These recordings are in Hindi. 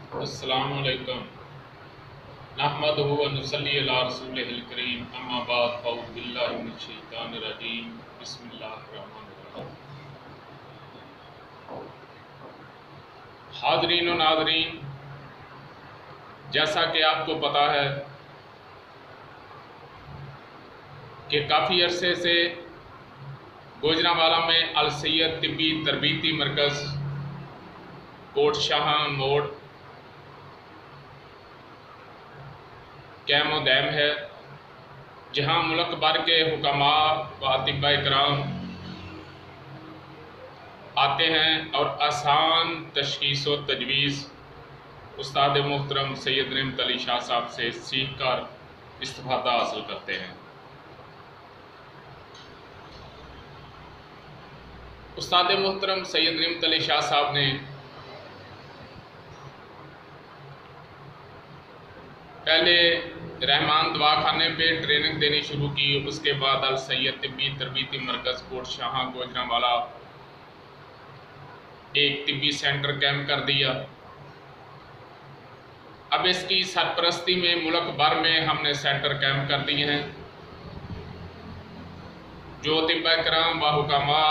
अस्सलामु अलैकुम नहमदुहु व नुसल्ली अला रसूलिहिल करीम अम्मा बाद फ़अऊज़ु बिल्लाहि मिनश शैतानिर रजीम बिस्मिल्लाहिर रहमानिर रहीम। हाज़रीन व नाज़रीन, जैसा कि आपको पता है कि काफ़ी अरसे से गुजरांवाला में अल सैयद तिब्बी तरबीती मरकज़ कोट शाह मोड़ कैम दैम है, जहाँ मुल्क भर के हुक्मा व अतिबा इकराम आते हैं और आसान तशख़ीस व तजवीज़ उस्ताद मोहतरम सैयद नेमत अली शाह साहब से सीख कर इस्तिफ़ादा हासिल करते हैं। उस्ताद मोहतरम सैयद नेमत अली शाह साहब ने पहले रहमान दवाखाने पे ट्रेनिंग देनी शुरू की, उसके बाद अल सैयद तिब्बी तरबीती मरकज़ कोट शाह गुजरांवाला एक तिब्बी सेंटर कैंप कर दिया। अब इसकी सरपरस्ती में मुल्क भर में हमने सेंटर कैंप कर दिए हैं। जो अतिबा इकराम व हुक्मा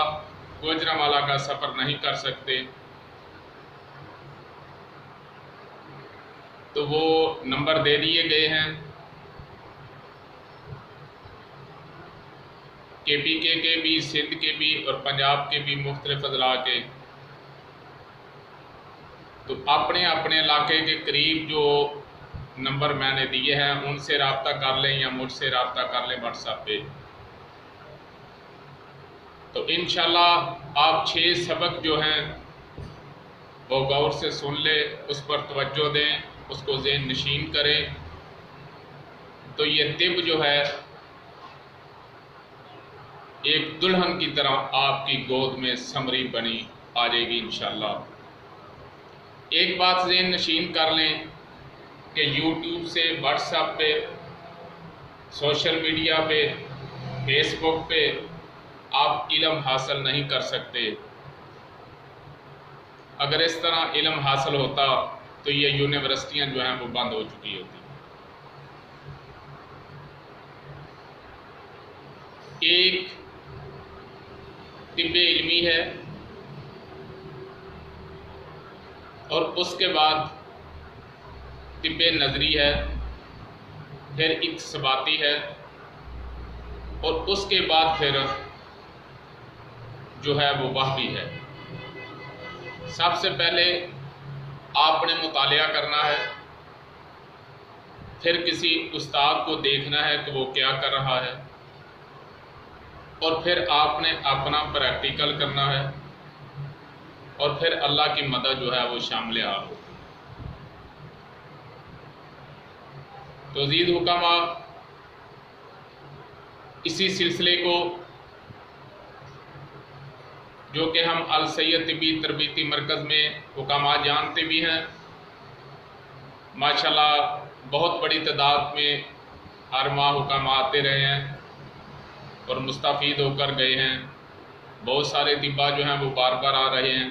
गुजरांवाला का सफ़र नहीं कर सकते तो वो नंबर दे दिए गए हैं। KPK के भी, सिंध के भी और पंजाब के भी मुख्तलिफ अज़ला के, तो अपने अपने इलाके के करीब जो नंबर मैंने दिए हैं उनसे रब्ता कर लें या मुझसे रब्ता कर लें व्हाट्सएप पे। तो इंशाल्लाह आप 6 सबक जो हैं वो गौर से सुन ले, उस पर तवज्जो दें, उसको ज़हन नशीन करें, तो ये तिब जो है एक दुल्हन की तरह आपकी गोद में समरी बनी आ जाएगी इंशाल्लाह। एक बात ज़हन नशीन कर लें कि यूट्यूब से, व्हाट्सएप पे, सोशल मीडिया पे, फेसबुक पे आप इल्म हासिल नहीं कर सकते। अगर इस तरह इल्म हासिल होता तो ये यूनिवर्सिटियां जो हैं वो बंद हो चुकी होती। एक तिब्बे इल्मी है और उसके बाद तिब्बे नज़री है, फिर इक्तसाबाती है और उसके बाद फिर जो है वो वहबी है। सबसे पहले आपने मुतालिया करना है, फिर किसी उस्ताद को देखना है कि वो क्या कर रहा है, और फिर आपने अपना प्रैक्टिकल करना है, और फिर अल्लाह की मदद जो है वो शामिल आप होती है। तो अज़ीज़ हुक्मा, इसी सिलसिले को जो कि हम अल सैयद तिब्बी तरबीती मरकज़ में हुक्मा जानते भी हैं, माशाल्लाह बहुत बड़ी तादाद में हर माह हुक्मा आते रहे हैं और मुस्तफ़ीद होकर गए हैं। बहुत सारे तिब्बा जो हैं वो बार बार आ रहे हैं।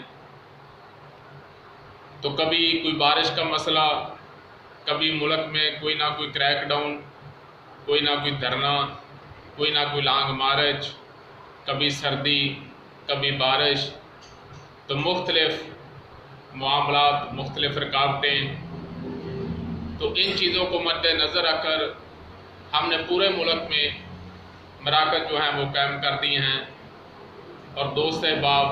तो कभी कोई बारिश का मसला, कभी मुल्क में कोई ना कोई क्रैकडाउन, कोई ना कोई धरना, कोई ना कोई लॉन्ग मार्च, कभी सर्दी, कभी बारिश, तो मुख्तलिफ मामलात, मुख्तलिफ रुकावटें। तो इन चीज़ों को मद्देनज़र रखकर हमने पूरे मुल्क में मराकज़ जो हैं वो कायम कर दिए हैं, और दोस्त अहबाब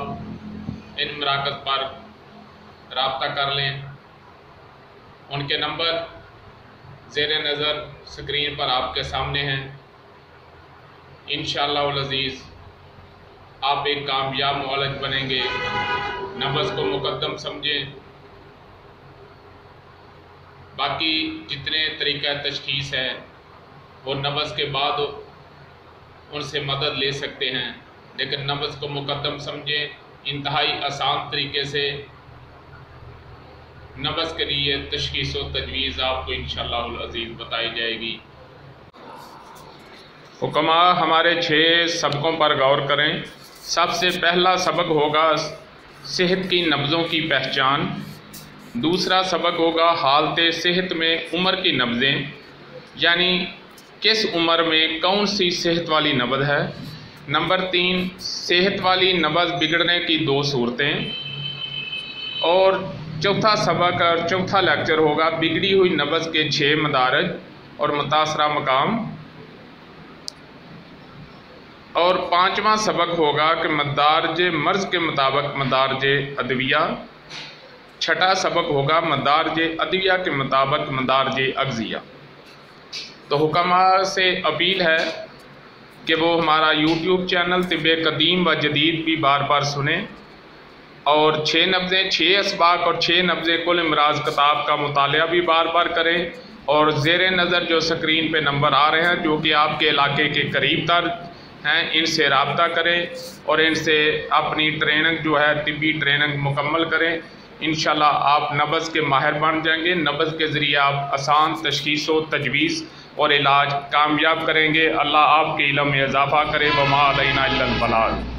इन मराकज़ पर रब्ता कर लें। उनके नंबर ज़ेरे नज़र स्क्रीन पर आपके सामने हैं। इंशाअल्लाह वल अज़ीज़ आप एक कामयाब मुआलिज बनेंगे। नब्ज़ को मुक़द्दम समझें। बाकी जितने तरीक़ा तशख़ीस है वो नब्ज़ के बाद उनसे मदद ले सकते हैं, लेकिन नब्ज़ को मुक़द्दम समझें। इंतहाई आसान तरीके से नब्ज़ के लिए तशख़ीस व तजवीज़ आपको इंशाअल्लाह अज़ीज़ बताई जाएगी। हुक्मा हमारे 6 सबकों पर गौर करें। सबसे पहला सबक होगा सेहत की नब्ज़ों की पहचान। दूसरा सबक होगा हालते सेहत में उम्र की नब्ज़ें, यानी किस उम्र में कौन सी सेहत वाली नब्ज़ है। नंबर 3 सेहत वाली नब्ज़ बिगड़ने की 2 सूरतें। और चौथा सबक और चौथा लेक्चर होगा बिगड़ी हुई नब्ज़ के 6 मदारज और मुतासरा मकाम। और 5वां सबक होगा कि मदारज मर्ज़ के मुताबिक मदारज अदविया। 6ठा सबक होगा मदारज अदविया के मुताबिक मदारज अग़ज़िया। तो हुक्मा से अपील है कि वो हमारा यूट्यूब चैनल तिब्बे कदीम व जदीद भी बार बार सुने और 6 नब्ज़ें 6 असबाक और 6 नब्ज़ें कुल इमराज किताब का मुतालिया भी बार बार करें। और ज़ेरे नज़र जो स्क्रीन पे नंबर आ रहे हैं जो कि आपके इलाके के करीब तर हैं, इनसे रब्ता करें और इनसे अपनी ट्रेनिंग जो है तिब्बी ट्रेनिंग मुकम्मल करें। इंशाल्लाह आप नब्ज़ के माहिर बन जाएंगे। नब्ज़ के ज़रिए आप आसान तशख़ीस व तजवीज़ और इलाज कामयाब करेंगे। अल्लाह आपके इल्म में इजाफ़ा करे। वमा अलैना इल्लल बलाग।